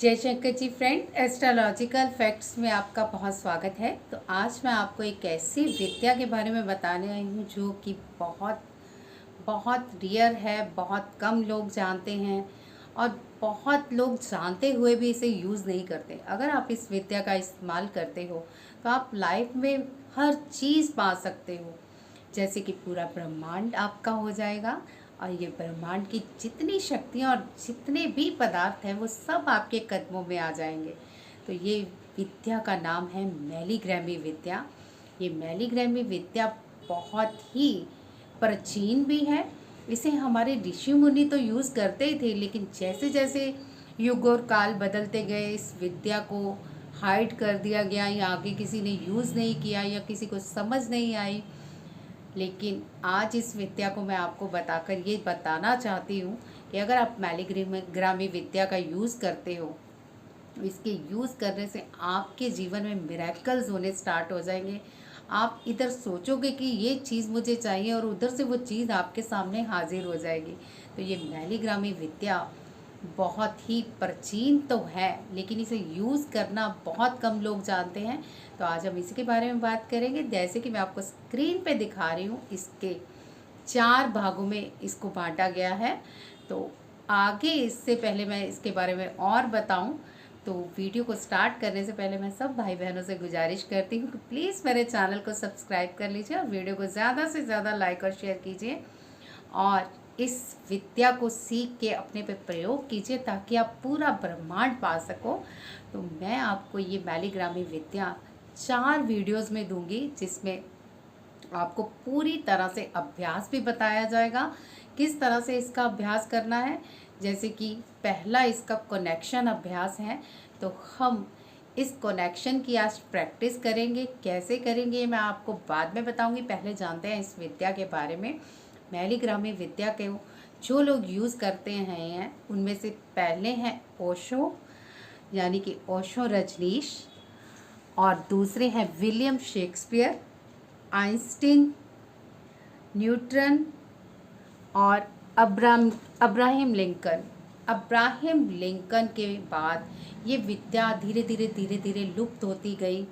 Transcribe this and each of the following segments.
जय Shankar ji friend, astrological facts में आपका बहुत स्वागत है। तो आज मैं आपको एक ऐसी विद्या के बारे में बताने आई हूँ जो कि बहुत बहुत रियर है, बहुत कम लोग जानते हैं और बहुत लोग जानते हुए भी इसे यूज़ नहीं करते। अगर आप इस विद्या का इस्तेमाल करते हो तो आप लाइफ में हर चीज़ पा सकते हो। जैसे कि पूरा ब्रह्मांड आपका हो जाएगा और ये ब्रह्मांड की जितनी शक्तियाँ और जितने भी पदार्थ हैं वो सब आपके कदमों में आ जाएंगे। तो ये विद्या का नाम है मैलीग्रामी विद्या। ये मैलीग्रामी विद्या बहुत ही प्राचीन भी है। इसे हमारे ऋषि मुनि तो यूज़ करते ही थे, लेकिन जैसे जैसे युग और काल बदलते गए इस विद्या को हाइड कर दिया गया या आगे किसी ने यूज़ नहीं किया या किसी को समझ नहीं आई। लेकिन आज इस विद्या को मैं आपको बताकर ये बताना चाहती हूँ कि अगर आप मैलीग्रामी विद्या का यूज़ करते हो, इसके यूज़ करने से आपके जीवन में मिरेकल्स होने स्टार्ट हो जाएंगे। आप इधर सोचोगे कि ये चीज़ मुझे चाहिए और उधर से वो चीज़ आपके सामने हाजिर हो जाएगी। तो ये मैलीग्रामी विद्या बहुत ही प्राचीन तो है, लेकिन इसे यूज़ करना बहुत कम लोग जानते हैं। तो आज हम इसी के बारे में बात करेंगे। जैसे कि मैं आपको स्क्रीन पे दिखा रही हूँ, इसके 4 भागों में इसको बांटा गया है। तो आगे इससे पहले मैं इसके बारे में और बताऊं, तो वीडियो को स्टार्ट करने से पहले मैं सब भाई बहनों से गुजारिश करती हूँ कि प्लीज़ मेरे चैनल को सब्सक्राइब कर लीजिए और वीडियो को ज़्यादा से ज़्यादा लाइक और शेयर कीजिए और इस विद्या को सीख के अपने पे प्रयोग कीजिए ताकि आप पूरा ब्रह्मांड पा सको। तो मैं आपको ये मैलीग्रामी विद्या 4 वीडियोस में दूंगी, जिसमें आपको पूरी तरह से अभ्यास भी बताया जाएगा, किस तरह से इसका अभ्यास करना है। जैसे कि पहला इसका कनेक्शन अभ्यास है, तो हम इस कनेक्शन की आज प्रैक्टिस करेंगे। कैसे करेंगे ये मैं आपको बाद में बताऊंगी। पहले जानते हैं इस विद्या के बारे में। मैलीग्रामी विद्या के जो लोग यूज़ करते हैं उनमें से पहले हैं ओशो, यानी कि ओशो रजनीश, और दूसरे हैं विलियम शेक्सपियर, आइंस्टीन, न्यूटन और अब्राहम लिंकन। अब्राहम लिंकन के बाद ये विद्या धीरे धीरे लुप्त होती गई।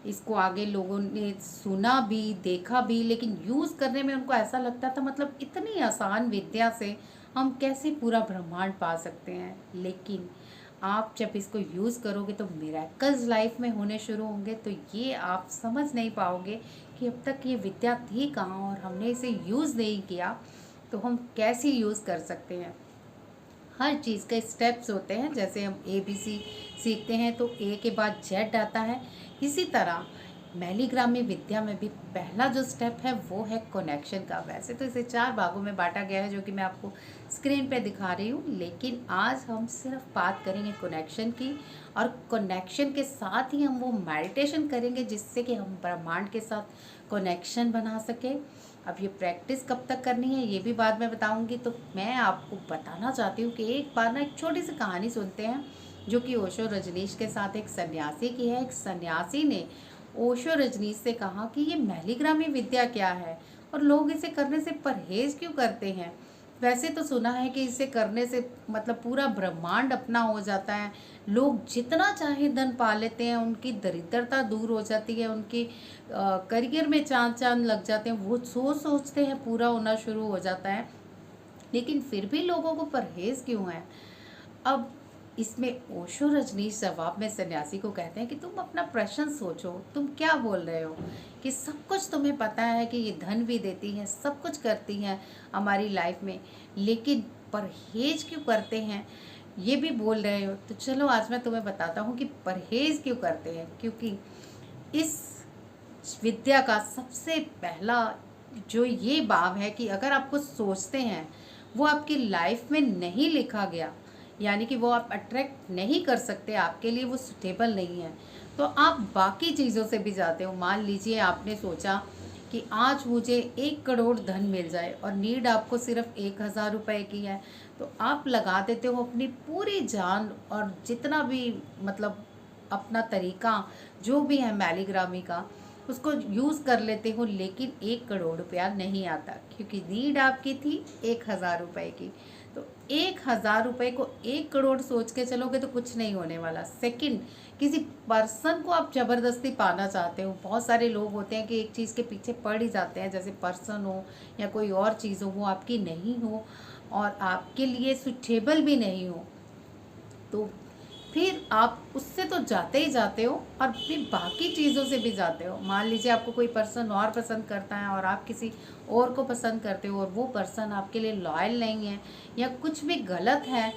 इसको आगे लोगों ने सुना भी, देखा भी, लेकिन यूज़ करने में उनको ऐसा लगता था मतलब इतनी आसान विद्या से हम कैसे पूरा ब्रह्मांड पा सकते हैं। लेकिन आप जब इसको यूज़ करोगे तो मिरेकल्स लाइफ में होने शुरू होंगे। तो ये आप समझ नहीं पाओगे कि अब तक ये विद्या थी कहाँ और हमने इसे यूज़ नहीं किया, तो हम कैसे यूज़ कर सकते हैं। हर चीज़ के स्टेप्स होते हैं। जैसे हम ABC सीखते हैं तो A के बाद Z आता है, इसी तरह मैलीग्रामी विद्या में भी पहला जो स्टेप है वो है कनेक्शन का। वैसे तो इसे 4 भागों में बांटा गया है जो कि मैं आपको स्क्रीन पे दिखा रही हूँ, लेकिन आज हम सिर्फ बात करेंगे कनेक्शन की। और कनेक्शन के साथ ही हम वो मेडिटेशन करेंगे जिससे कि हम ब्रह्मांड के साथ कनेक्शन बना सकें। अब ये प्रैक्टिस कब तक करनी है ये भी बाद में बताऊंगी। तो मैं आपको बताना चाहती हूँ कि एक बार ना एक छोटी सी कहानी सुनते हैं जो कि ओशो रजनीश के साथ एक सन्यासी की है। एक सन्यासी ने ओशो रजनीश से कहा कि ये मैलीग्रामी विद्या क्या है और लोग इसे करने से परहेज क्यों करते हैं। वैसे तो सुना है कि इसे करने से मतलब पूरा ब्रह्मांड अपना हो जाता है, लोग जितना चाहे धन पा लेते हैं, उनकी दरिद्रता दूर हो जाती है, उनकी करियर में चांद चांद लग जाते हैं, वो सोचते हैं पूरा होना शुरू हो जाता है। लेकिन फिर भी लोगों को परहेज क्यों है। अब इसमें ओशो रजनीश जवाब में सन्यासी को कहते हैं कि तुम अपना प्रश्न सोचो, तुम क्या बोल रहे हो कि सब कुछ तुम्हें पता है कि ये धन भी देती है, सब कुछ करती हैं हमारी लाइफ में, लेकिन परहेज क्यों करते हैं ये भी बोल रहे हो। तो चलो आज मैं तुम्हें बताता हूँ कि परहेज क्यों करते हैं। क्योंकि इस विद्या का सबसे पहला जो ये भाव है कि अगर आप कुछ सोचते हैं वो आपकी लाइफ में नहीं लिखा गया, यानी कि वो आप अट्रैक्ट नहीं कर सकते, आपके लिए वो सुटेबल नहीं है, तो आप बाकी चीज़ों से भी जाते हो। मान लीजिए आपने सोचा कि आज मुझे 1 करोड़ धन मिल जाए और नीड आपको सिर्फ 1000 रुपये की है, तो आप लगा देते हो अपनी पूरी जान और जितना भी मतलब अपना तरीका जो भी है मैलीग्रामी का उसको यूज़ कर लेते हो, लेकिन 1 करोड़ रुपया नहीं आता क्योंकि नीड आपकी थी 1000 रुपये की। तो 1,000 रुपए को 1 करोड़ सोच के चलोगे तो कुछ नहीं होने वाला। सेकंड, किसी पर्सन को आप ज़बरदस्ती पाना चाहते हो। बहुत सारे लोग होते हैं कि एक चीज़ के पीछे पड़ ही जाते हैं, जैसे पर्सन हो या कोई और चीज़ हो, वो आपकी नहीं हो और आपके लिए सुटेबल भी नहीं हो, तो फिर आप उससे तो जाते ही जाते हो और फिर बाकी चीज़ों से भी जाते हो। मान लीजिए आपको कोई पर्सन और पसंद करता है और आप किसी और को पसंद करते हो और वो पर्सन आपके लिए लॉयल नहीं है या कुछ भी गलत है,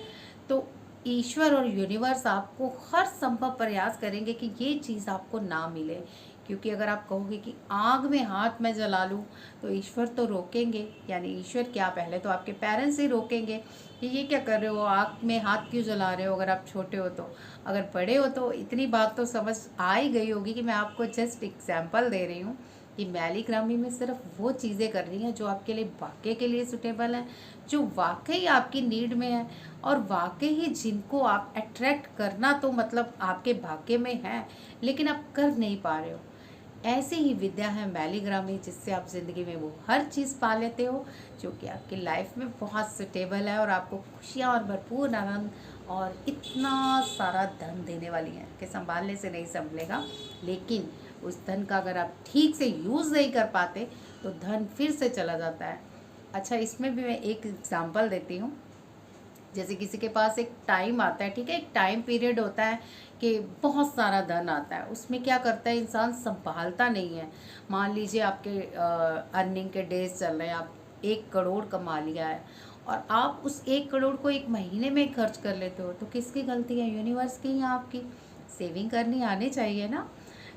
तो ईश्वर और यूनिवर्स आपको हर संभव प्रयास करेंगे कि ये चीज़ आपको ना मिले। क्योंकि अगर आप कहोगे कि आग में हाथ मैं जला लूँ, तो ईश्वर तो रोकेंगे। यानी ईश्वर क्या, पहले तो आपके पेरेंट्स ही रोकेंगे कि ये क्या कर रहे हो, आग में हाथ क्यों जला रहे हो, अगर आप छोटे हो तो। अगर बड़े हो तो इतनी बात तो समझ आ ही गई होगी कि मैं आपको जस्ट एग्जाम्पल दे रही हूँ कि मैलीग्रामी में सिर्फ वो चीज़ें कर रही हैं जो आपके लिए वाकई के लिए सुटेबल हैं, जो वाकई आपकी नीड में है और वाकई ही जिनको आप अट्रैक्ट करना तो मतलब आपके भाग्य में है, लेकिन आप कर नहीं पा रहे हो। ऐसी ही विद्या है मैलीग्रामी, जिससे आप ज़िंदगी में वो हर चीज़ पा लेते हो जो कि आपकी लाइफ में बहुत सुटेबल है और आपको खुशियाँ और भरपूर आनंद और इतना सारा धन देने वाली है कि संभालने से नहीं संभलेगा। लेकिन उस धन का अगर आप ठीक से यूज़ नहीं कर पाते तो धन फिर से चला जाता है। अच्छा, इसमें भी मैं एक एग्जांपल देती हूँ। जैसे किसी के पास एक टाइम आता है, ठीक है, एक टाइम पीरियड होता है कि बहुत सारा धन आता है, उसमें क्या करता है इंसान, संभालता नहीं है। मान लीजिए आपके अर्निंग के डेज चल रहे हैं, आप 1 करोड़ कमा लिया है और आप उस 1 करोड़ को एक महीने में खर्च कर लेते हो, तो किसकी गलती है, यूनिवर्स की या आपकी? सेविंग करनी आनी चाहिए ना।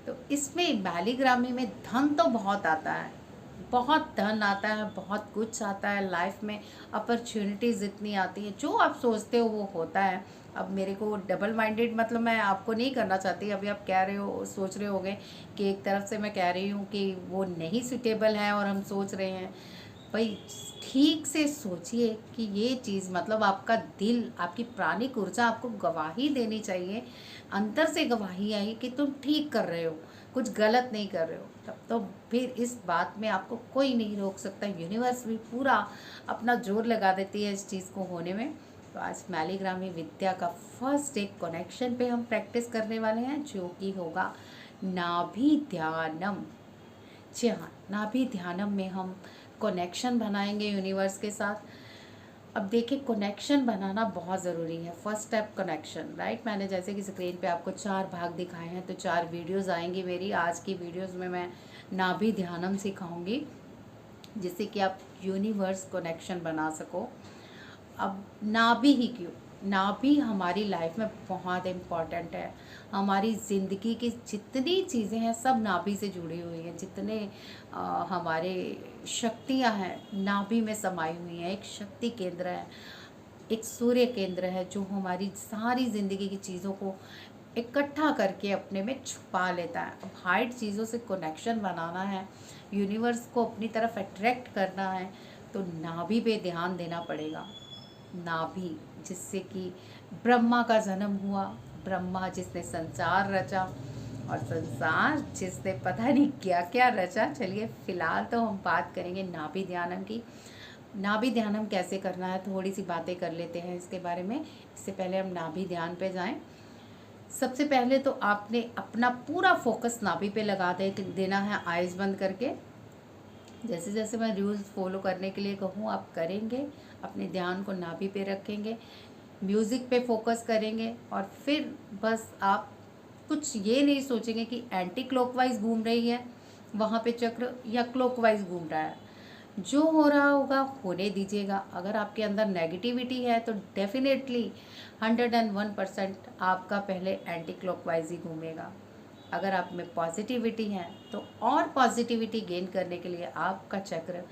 तो इसमें मैलीग्रामी में धन तो बहुत आता है, बहुत धन आता है, बहुत कुछ आता है लाइफ में, अपॉर्चुनिटीज़ इतनी आती है, जो आप सोचते हो वो होता है। अब मेरे को डबल माइंडेड मतलब मैं आपको नहीं करना चाहती। अभी आप कह रहे हो, सोच रहे होगे कि एक तरफ से मैं कह रही हूँ कि वो नहीं सूटेबल है और हम सोच रहे हैं। भाई ठीक से सोचिए कि ये चीज़ मतलब आपका दिल, आपकी प्राणिक ऊर्जा आपको गवाही देनी चाहिए, अंदर से गवाही आई कि तुम ठीक कर रहे हो, कुछ गलत नहीं कर रहे हो, तब तो फिर इस बात में आपको कोई नहीं रोक सकता। यूनिवर्स भी पूरा अपना जोर लगा देती है इस चीज़ को होने में। तो आज मैलीग्रामी विद्या का फर्स्ट एक कनेक्शन पे हम प्रैक्टिस करने वाले हैं, जो कि होगा नाभि ध्यानम। जी हाँ, नाभि ध्यानम में हम कनेक्शन बनाएंगे यूनिवर्स के साथ। अब देखिए, कनेक्शन बनाना बहुत ज़रूरी है। First step connection, right. मैंने जैसे कि स्क्रीन पे आपको 4 भाग दिखाए हैं, तो 4 वीडियोस आएंगी मेरी। आज की वीडियोस में मैं नाभि ध्यानम सिखाऊंगी, जिससे कि आप यूनिवर्स कनेक्शन बना सको। अब नाभि ही क्यों, नाभि हमारी लाइफ में बहुत इम्पॉर्टेंट है। हमारी ज़िंदगी की जितनी चीज़ें हैं सब नाभि से जुड़ी हुई हैं। जितने हमारे शक्तियां हैं नाभि में समाई हुई हैं। एक शक्ति केंद्र है, एक सूर्य केंद्र है, जो हमारी सारी ज़िंदगी की चीज़ों को इकट्ठा करके अपने में छुपा लेता है। अब हाइड चीज़ों से कनेक्शन बनाना है, यूनिवर्स को अपनी तरफ अट्रैक्ट करना है, तो नाभि पे ध्यान देना पड़ेगा। नाभि, जिससे कि ब्रह्मा का जन्म हुआ, ब्रह्मा जिसने संसार रचा और संसार जिसने पता नहीं क्या क्या रचा। चलिए फिलहाल तो हम बात करेंगे नाभि ध्यानम की। नाभि ध्यानम कैसे करना है, थोड़ी सी बातें कर लेते हैं इसके बारे में। इससे पहले हम नाभि ध्यान पे जाएं। सबसे पहले तो आपने अपना पूरा फोकस नाभि पे लगा देना है, आइज़ बंद करके। जैसे जैसे मैं रूल्स फॉलो करने के लिए कहूँ आप करेंगे, अपने ध्यान को नाभि पे रखेंगे, म्यूज़िक पे फोकस करेंगे और फिर बस आप कुछ ये नहीं सोचेंगे कि एंटी क्लॉकवाइज घूम रही है वहाँ पे चक्र या क्लॉकवाइज घूम रहा है। जो हो रहा होगा होने दीजिएगा। अगर आपके अंदर नेगेटिविटी है तो डेफिनेटली 101% आपका पहले एंटी क्लॉकवाइज ही घूमेगा। अगर आप में पॉजिटिविटी है तो और पॉजिटिविटी गेन करने के लिए आपका चक्र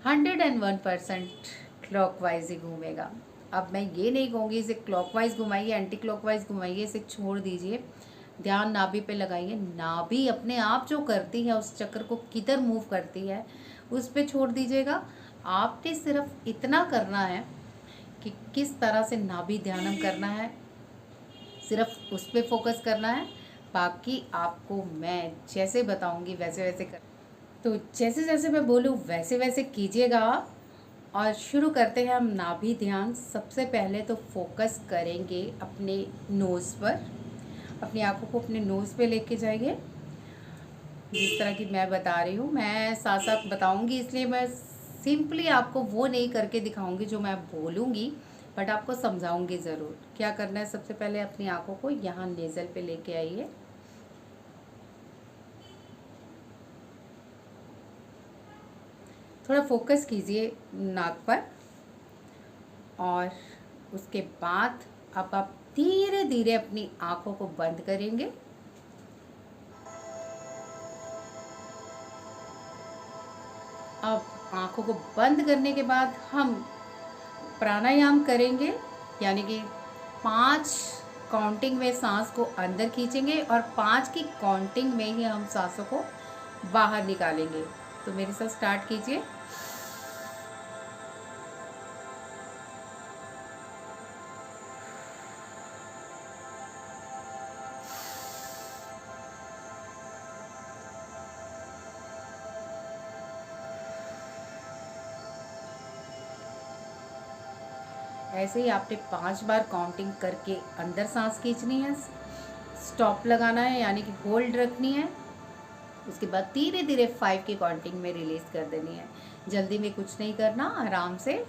101% क्लॉकवाइज ही घूमेगा। अब मैं ये नहीं कहूँगी इसे क्लॉकवाइज घुमाइए, एंटी क्लॉकवाइज घुमाइए, इसे छोड़ दीजिए। ध्यान नाभि पे लगाइए। नाभि अपने आप जो करती है, उस चक्र को किधर मूव करती है उस पे छोड़ दीजिएगा। आपने सिर्फ इतना करना है कि किस तरह से नाभि ध्यानम करना है, सिर्फ उस पर फोकस करना है। बाकी आपको मैं जैसे बताऊंगी वैसे वैसे कर, तो जैसे जैसे मैं बोलूँ वैसे वैसे कीजिएगा और शुरू करते हैं हम नाभि ध्यान। सबसे पहले तो फोकस करेंगे अपने नोज़ पर। अपनी आंखों को अपने नोज़ पे लेके जाइए, जिस तरह की मैं बता रही हूँ। मैं साथ साथ बताऊँगी, इसलिए मैं सिंपली आपको वो नहीं करके दिखाऊँगी जो मैं बोलूँगी, बट आपको समझाऊँगी ज़रूर। क्या करना है, सबसे पहले अपनी आंखों को यहाँ नेज़ल पे लेके आइए। थोड़ा फोकस कीजिए नाक पर, और उसके बाद अब आप धीरे धीरे अपनी आंखों को बंद करेंगे। अब आंखों को बंद करने के बाद हम प्राणायाम करेंगे, यानी कि 5 काउंटिंग में सांस को अंदर खींचेंगे और 5 की काउंटिंग में ही हम सांसों को बाहर निकालेंगे। तो मेरे साथ स्टार्ट कीजिए। ऐसे ही आपने 5 बार काउंटिंग करके अंदर सांस खींचनी है, स्टॉप लगाना है यानी कि होल्ड रखनी है। उसके बाद धीरे धीरे 5 की काउंटिंग में रिलीज कर देनी है। जल्दी में कुछ नहीं करना, आराम से।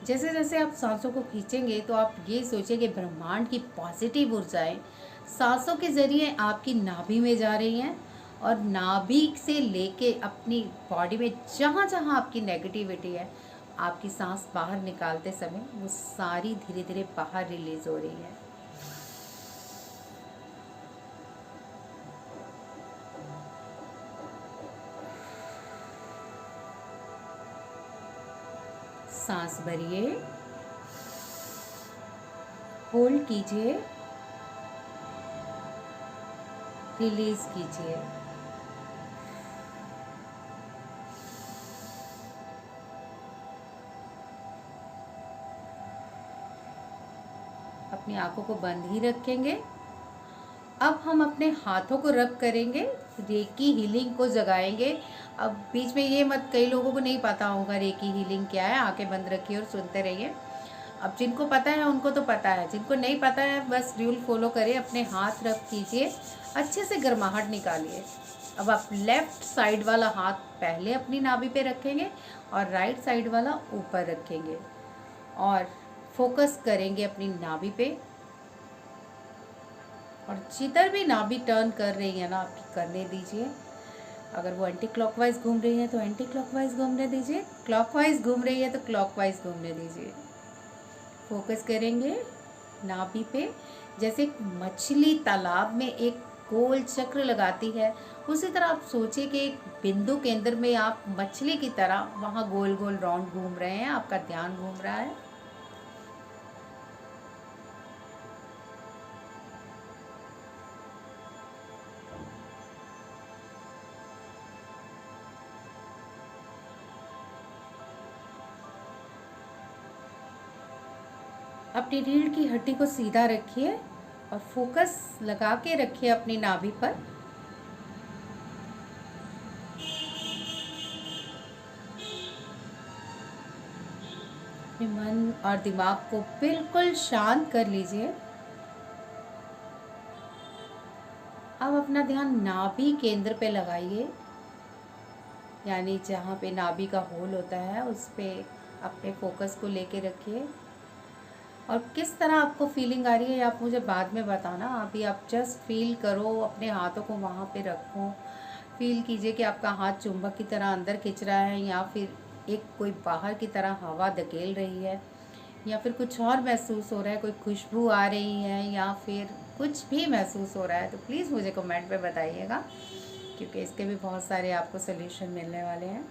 जैसे जैसे आप सांसों को खींचेंगे तो आप ये सोचेंगे ब्रह्मांड की पॉजिटिव ऊर्जाएं सांसों के जरिए आपकी नाभि में जा रही हैं, और नाभि से लेके अपनी बॉडी में जहाँ जहाँ आपकी नेगेटिविटी है, आपकी सांस बाहर निकालते समय वो सारी धीरे धीरे बाहर रिलीज हो रही है। सांस भरिए, होल्ड कीजिए, रिलीज कीजिए। अपनी आंखों को बंद ही रखेंगे। अब हम अपने हाथों को रब करेंगे, रेकी हीलिंग को जगाएंगे। अब बीच में ये मत, कई लोगों को नहीं पता होगा रेकी हीलिंग क्या है। आंखें बंद रखिए और सुनते रहिए। अब जिनको पता है उनको तो पता है, जिनको नहीं पता है बस रूल फॉलो करें। अपने हाथ रब कीजिए, अच्छे से गर्माहट निकालिए। अब आप लेफ्ट साइड वाला हाथ पहले अपनी नाभि पे रखेंगे और राइट साइड वाला ऊपर रखेंगे, और फोकस करेंगे अपनी नाभि पे। और जिधर भी नाभि टर्न कर रही है ना आपकी, करने दीजिए। अगर वो एंटी क्लॉकवाइज घूम रही है तो एंटी क्लॉकवाइज घूमने दीजिए, क्लॉकवाइज घूम रही है तो क्लॉकवाइज घूमने दीजिए। फोकस करेंगे नाभि पे। जैसे एक मछली तालाब में एक गोल चक्र लगाती है, उसी तरह आप सोचिए कि एक बिंदु केंद्र में आप मछली की तरह वहाँ गोल गोल राउंड घूम रहे हैं, आपका ध्यान घूम रहा है। अपनी रीढ़ की हड्डी को सीधा रखिए और फोकस लगा के रखिए अपनी नाभि पर। अपने मन और दिमाग को बिल्कुल शांत कर लीजिए। अब अपना ध्यान नाभि केंद्र पे लगाइए, यानी जहाँ पे नाभि का होल होता है उस पे अपने फोकस को लेके रखिए। और किस तरह आपको फीलिंग आ रही है आप मुझे बाद में बताना। अभी आप जस्ट फील करो, अपने हाथों को वहाँ पे रखो। फील कीजिए कि आपका हाथ चुंबक की तरह अंदर खिंच रहा है, या फिर एक कोई बाहर की तरह हवा धकेल रही है, या फिर कुछ और महसूस हो रहा है, कोई खुशबू आ रही है, या फिर कुछ भी महसूस हो रहा है तो प्लीज़ मुझे कमेंट पे बताइएगा, क्योंकि इसके भी बहुत सारे आपको सल्यूशन मिलने वाले हैं।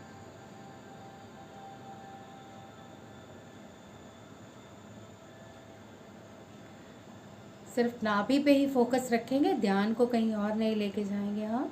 सिर्फ नाभि पे ही फोकस रखेंगे, ध्यान को कहीं और नहीं लेके जाएंगे हम।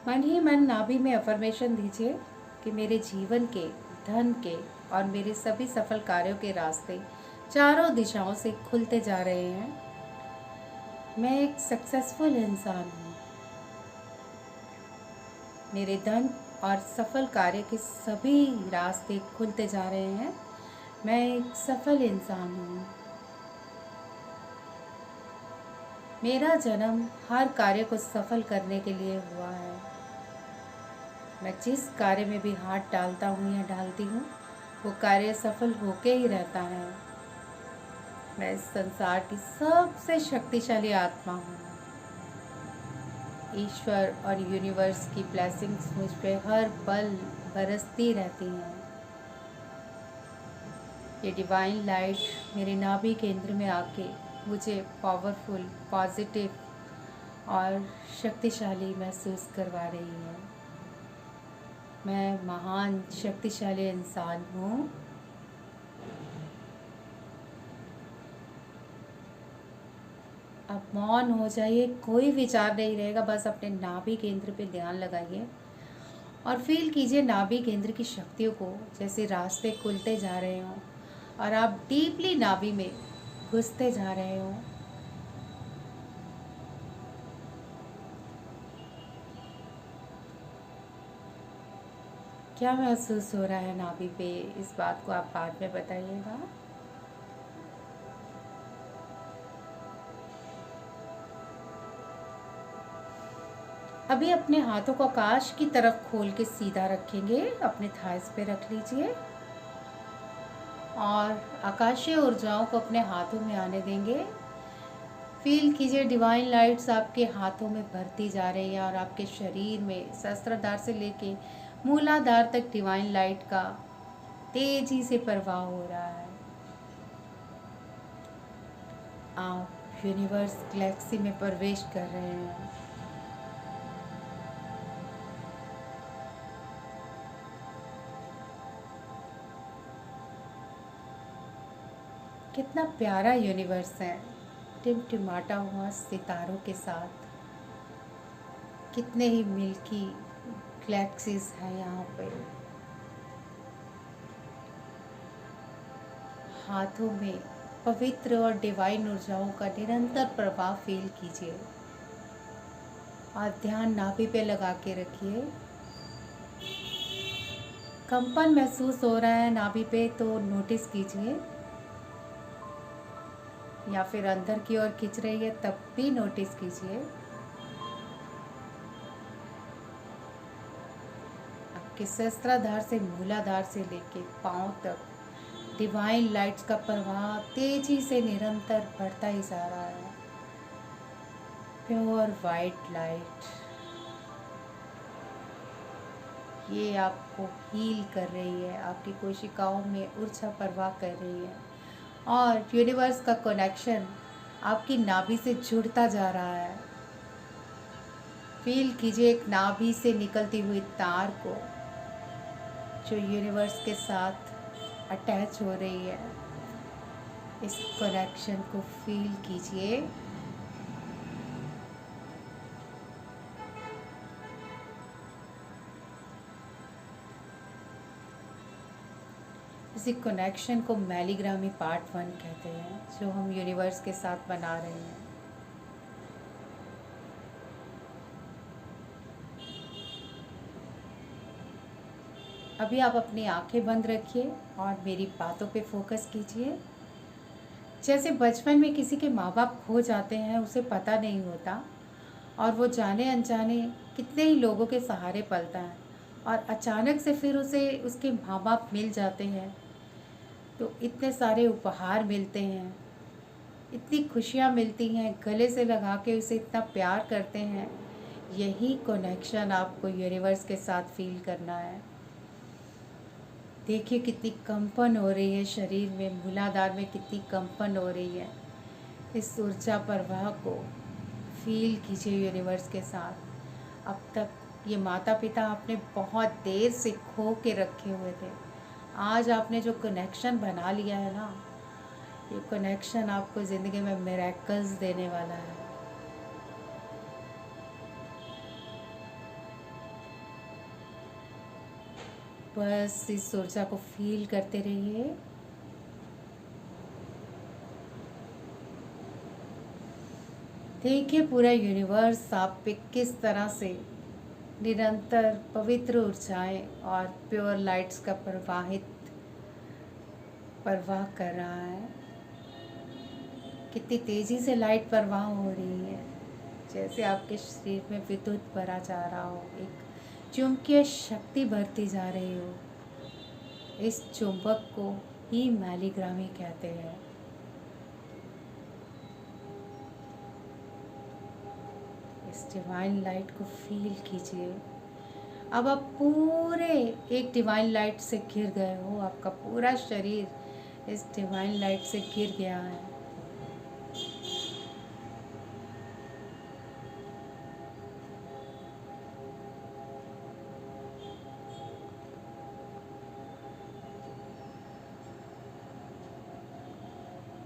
मन ही मन नाभि में अफर्मेशन दीजिए कि मेरे जीवन के, धन के और मेरे सभी सफल कार्यों के रास्ते चारों दिशाओं से खुलते जा रहे हैं। मैं एक सक्सेसफुल इंसान हूँ। मेरे धन और सफल कार्य के सभी रास्ते खुलते जा रहे हैं। मैं एक सफल इंसान हूँ। मेरा जन्म हर कार्य को सफल करने के लिए हुआ है। मैं जिस कार्य में भी हाथ डालता हूँ या डालती हूँ, वो कार्य सफल होके ही रहता है। मैं इस संसार की सबसे शक्तिशाली आत्मा हूँ। ईश्वर और यूनिवर्स की ब्लेसिंग्स मुझ पे हर पल बरसती रहती हैं। ये डिवाइन लाइट मेरे नाभि केंद्र में आके मुझे पावरफुल, पॉजिटिव और शक्तिशाली महसूस करवा रही है। मैं महान शक्तिशाली इंसान हूँ। अब मौन हो जाइए, कोई विचार नहीं रहेगा, बस अपने नाभि केंद्र पे ध्यान लगाइए और फील कीजिए नाभि केंद्र की शक्तियों को, जैसे रास्ते खुलते जा रहे हों और आप डीपली नाभि में घुसते जा रहे हो। क्या महसूस हो रहा है नाभि पे, इस बात को आप बाद में बताइएगा। अभी अपने हाथों को आकाश की तरफ खोल के सीधा रखेंगे, अपने थाइस पे रख लीजिए और आकाशीय ऊर्जाओं को अपने हाथों में आने देंगे। फील कीजिए डिवाइन लाइट्स आपके हाथों में भरती जा रही है और आपके शरीर में सहस्त्राधार से लेके मूलाधार तक डिवाइन लाइट का तेजी से प्रवाह हो रहा है। आप यूनिवर्स गैलेक्सी में प्रवेश कर रहे हैं। कितना प्यारा यूनिवर्स है, टिमटिमाता हुआ सितारों के साथ। कितने ही मिल्की गैलेक्सीज हैं यहाँ पे। हाथों में पवित्र और डिवाइन ऊर्जाओं का निरंतर प्रभाव फील कीजिए और ध्यान नाभि पे लगा के रखिए। कंपन महसूस हो रहा है नाभि पे तो नोटिस कीजिए, या फिर अंदर की ओर खींच रही है तब भी नोटिस कीजिए। आपके सहस्त्राधार से मूलाधार से लेके पांव तक डिवाइन लाइट्स का प्रवाह तेजी से निरंतर बढ़ता ही जा रहा है। प्योर वाइट लाइट ये आपको हील कर रही है, आपकी कोशिकाओं में ऊर्जा प्रवाह कर रही है और यूनिवर्स का कनेक्शन आपकी नाभि से जुड़ता जा रहा है। फील कीजिए एक नाभि से निकलती हुई तार को जो यूनिवर्स के साथ अटैच हो रही है। इस कनेक्शन को फील कीजिए। इसी कनेक्शन को मैलीग्रामी पार्ट 1 कहते हैं, जो हम यूनिवर्स के साथ बना रहे हैं। अभी आप अपनी आंखें बंद रखिए और मेरी बातों पे फोकस कीजिए। जैसे बचपन में किसी के माँ बाप खो जाते हैं, उसे पता नहीं होता और वो जाने अनजाने कितने ही लोगों के सहारे पलता है और अचानक से फिर उसे उसके माँ बाप मिल जाते हैं तो इतने सारे उपहार मिलते हैं, इतनी खुशियाँ मिलती हैं, गले से लगा के उसे इतना प्यार करते हैं। यही कनेक्शन आपको यूनिवर्स के साथ फील करना है। देखिए कितनी कंपन हो रही है शरीर में, मूलाधार में कितनी कंपन हो रही है। इस ऊर्जा प्रवाह को फील कीजिए यूनिवर्स के साथ। अब तक ये माता पिता आपने बहुत देर से खो के रखे हुए थे, आज आपने जो कनेक्शन बना लिया है ना, ये कनेक्शन आपको ज़िंदगी में मिरेकल्स देने वाला है। बस इस ऊर्जा को फील करते रहिए। देखिए पूरा यूनिवर्स आप पे किस तरह से निरंतर पवित्र ऊर्जाएं और प्योर लाइट्स का प्रवाह कर रहा है। कितनी तेज़ी से लाइट प्रवाह हो रही है, जैसे आपके शरीर में विद्युत भरा जा रहा हो, एक चुंबकीय शक्ति भरती जा रही हो। इस चुंबक को ही मैलीग्रामी कहते हैं। इस डिवाइन लाइट को फील कीजिए। अब आप पूरे एक डिवाइन लाइट से घिर गए हो, आपका पूरा शरीर इस डिवाइन लाइट से घिर गया है।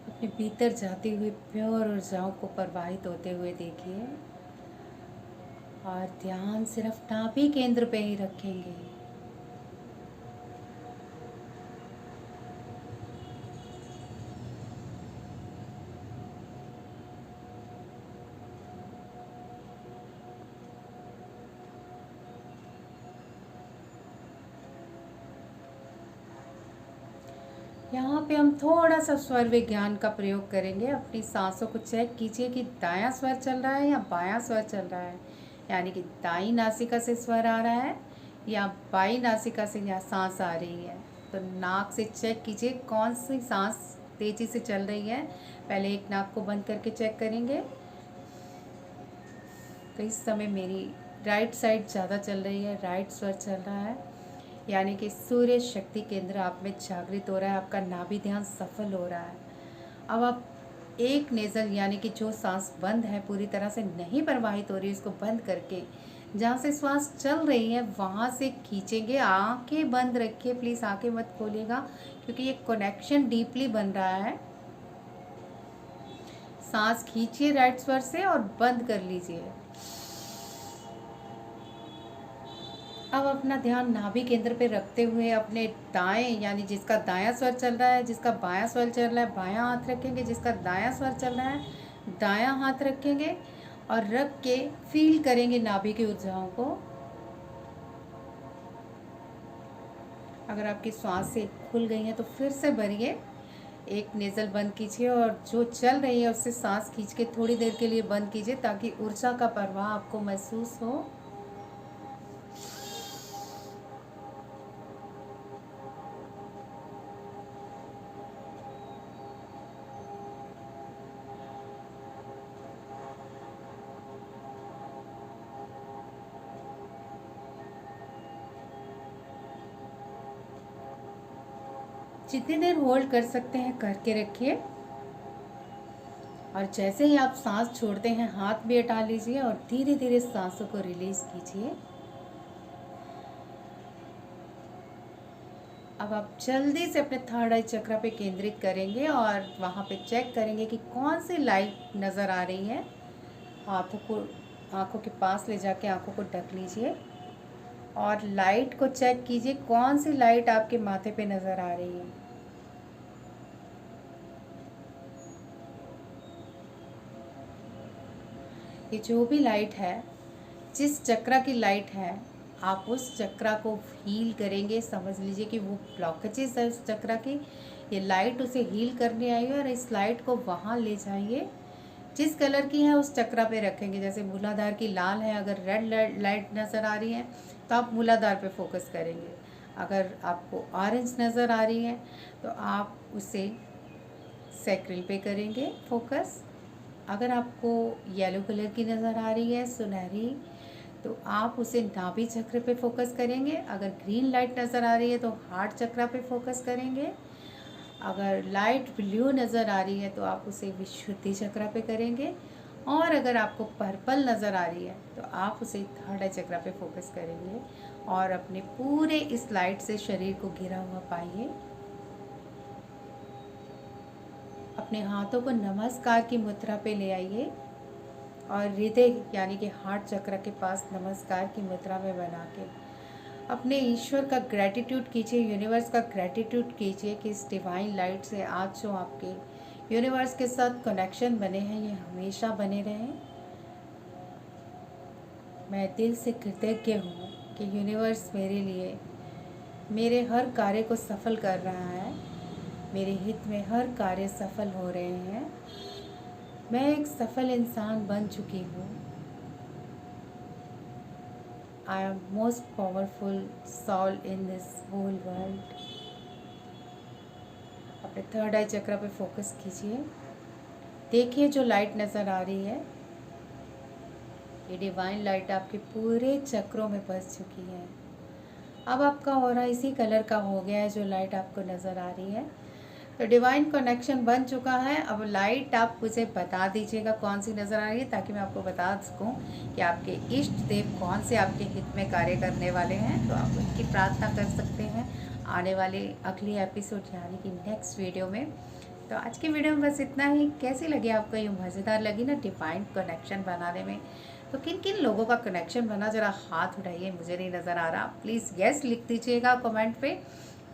अपने भीतर जाती हुई प्योर ऊर्जाओं को प्रवाहित होते हुए देखिए और ध्यान सिर्फ नाभि केंद्र पे ही रखेंगे। यहाँ पे हम थोड़ा सा स्वर विज्ञान का प्रयोग करेंगे। अपनी सांसों को चेक कीजिए कि दायां स्वर चल रहा है या बायां स्वर चल रहा है, यानी कि दाई नासिका से स्वर आ रहा है या बाई नासिका से या सांस आ रही है। तो नाक से चेक कीजिए कौन सी सांस तेजी से चल रही है। पहले एक नाक को बंद करके चेक करेंगे। तो इस समय मेरी राइट साइड ज़्यादा चल रही है, राइट स्वर चल रहा है, यानी कि सूर्य शक्ति केंद्र आप में जागृत हो रहा है, आपका नाभि ध्यान सफल हो रहा है। अब आप एक नेज़ल यानी कि जो सांस बंद है, पूरी तरह से नहीं प्रवाहित हो रही, उसको बंद करके जहाँ से श्वास चल रही है वहाँ से खींचेंगे। आंखें बंद रखिए, प्लीज़ आंखें मत खोलिएगा, क्योंकि ये कनेक्शन डीपली बन रहा है। सांस खींचिए राइट स्वर से और बंद कर लीजिए। अब अपना ध्यान नाभि केंद्र पे रखते हुए अपने दाएं, यानी जिसका दायां स्वर चल रहा है, जिसका बायां स्वर चल रहा है बायां हाथ रखेंगे, जिसका दायां स्वर चल रहा है दायां हाथ रखेंगे और रख के फील करेंगे नाभि की ऊर्जाओं को। अगर आपकी सांसें खुल गई हैं तो फिर से भरिए, एक नेज़ल बंद कीजिए और जो चल रही है उससे सांस खींच के थोड़ी देर के लिए बंद कीजिए, ताकि ऊर्जा का प्रवाह आपको महसूस हो। जितनी देर होल्ड कर सकते हैं करके रखिए, और जैसे ही आप सांस छोड़ते हैं हाथ भी हटा लीजिए और धीरे धीरे सांसों को रिलीज कीजिए। अब आप जल्दी से अपने थर्ड आई चक्र पे केंद्रित करेंगे और वहाँ पे चेक करेंगे कि कौन सी लाइट नज़र आ रही है। हाथों को आंखों के पास ले जाके आंखों को ढक लीजिए और लाइट को चेक कीजिए कौन सी लाइट आपके माथे पे नज़र आ रही है। ये जो भी लाइट है, जिस चक्रा की लाइट है, आप उस चक्रा को हील करेंगे। समझ लीजिए कि वो ब्लॉकेजेस है उस चक्रा की, ये लाइट उसे हील करने आई है और इस लाइट को वहाँ ले जाइए। जिस कलर की है उस चक्रा पे रखेंगे। जैसे मूलाधार की लाल है, अगर रेड लाइट नज़र आ रही है तो आप मूलाधार पे फोकस करेंगे। अगर आपको ऑरेंज नज़र आ रही है तो आप उसे सैक्रल पे करेंगे फोकस। अगर आपको येलो कलर की नज़र आ रही है, सुनहरी, तो आप उसे नाभि चक्र पे फोकस करेंगे। अगर ग्रीन लाइट नज़र आ रही है तो हार्ट चक्र पे फोकस करेंगे। अगर लाइट ब्लू नज़र आ रही है तो आप उसे विशुद्धि चक्र पे करेंगे। और अगर आपको पर्पल नज़र आ रही है तो आप उसे थर्ड आई चक्र पे फोकस करेंगे और अपने पूरे इस लाइट से शरीर को घिरा हुआ पाइए। अपने हाथों को नमस्कार की मुद्रा पे ले आइए और हृदय यानी कि हार्ट चक्र के पास नमस्कार की मुद्रा में बना के अपने ईश्वर का ग्रैटिट्यूड कीजिए, यूनिवर्स का ग्रैटिट्यूड कीजिए कि इस डिवाइन लाइट से आज जो आपके यूनिवर्स के साथ कनेक्शन बने हैं ये हमेशा बने रहें। मैं दिल से कृतज्ञ हूँ कि यूनिवर्स मेरे लिए मेरे हर कार्य को सफल कर रहा है, मेरे हित में हर कार्य सफल हो रहे हैं। मैं एक सफल इंसान बन चुकी हूँ। I am most powerful soul in this whole world. अपने थर्ड आई चक्र पे फोकस कीजिए। देखिए जो लाइट नज़र आ रही है, ये डिवाइन लाइट आपके पूरे चक्रों में बस चुकी है। अब आपका ऑरा इसी कलर का हो गया है जो लाइट आपको नज़र आ रही है। तो डिवाइन कनेक्शन बन चुका है। अब लाइट आप मुझे बता दीजिएगा कौन सी नज़र आ रही है, ताकि मैं आपको बता सकूं कि आपके इष्ट देव कौन से आपके हित में कार्य करने वाले हैं। तो आप उनकी प्रार्थना कर सकते हैं आने वाले अगले एपिसोड यानी कि नेक्स्ट वीडियो में। तो आज की वीडियो में बस इतना ही। कैसी लगी आपको, ये मज़ेदार लगी ना डिवाइन कनेक्शन बनाने में? तो किन किन लोगों का कनेक्शन बना, ज़रा हाथ उठाइए, मुझे नहीं नज़र आ रहा। प्लीज़ यस लिख दीजिएगा कमेंट पे।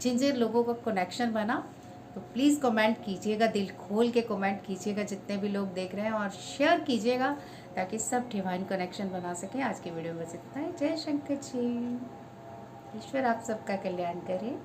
जिन जिन लोगों का कनेक्शन बना तो प्लीज़ कमेंट कीजिएगा, दिल खोल के कमेंट कीजिएगा जितने भी लोग देख रहे हैं, और शेयर कीजिएगा ताकि सब डिवाइन कनेक्शन बना सकें। आज की वीडियो में बस इतना ही। जय शंकर जी। ईश्वर आप सबका कल्याण करे।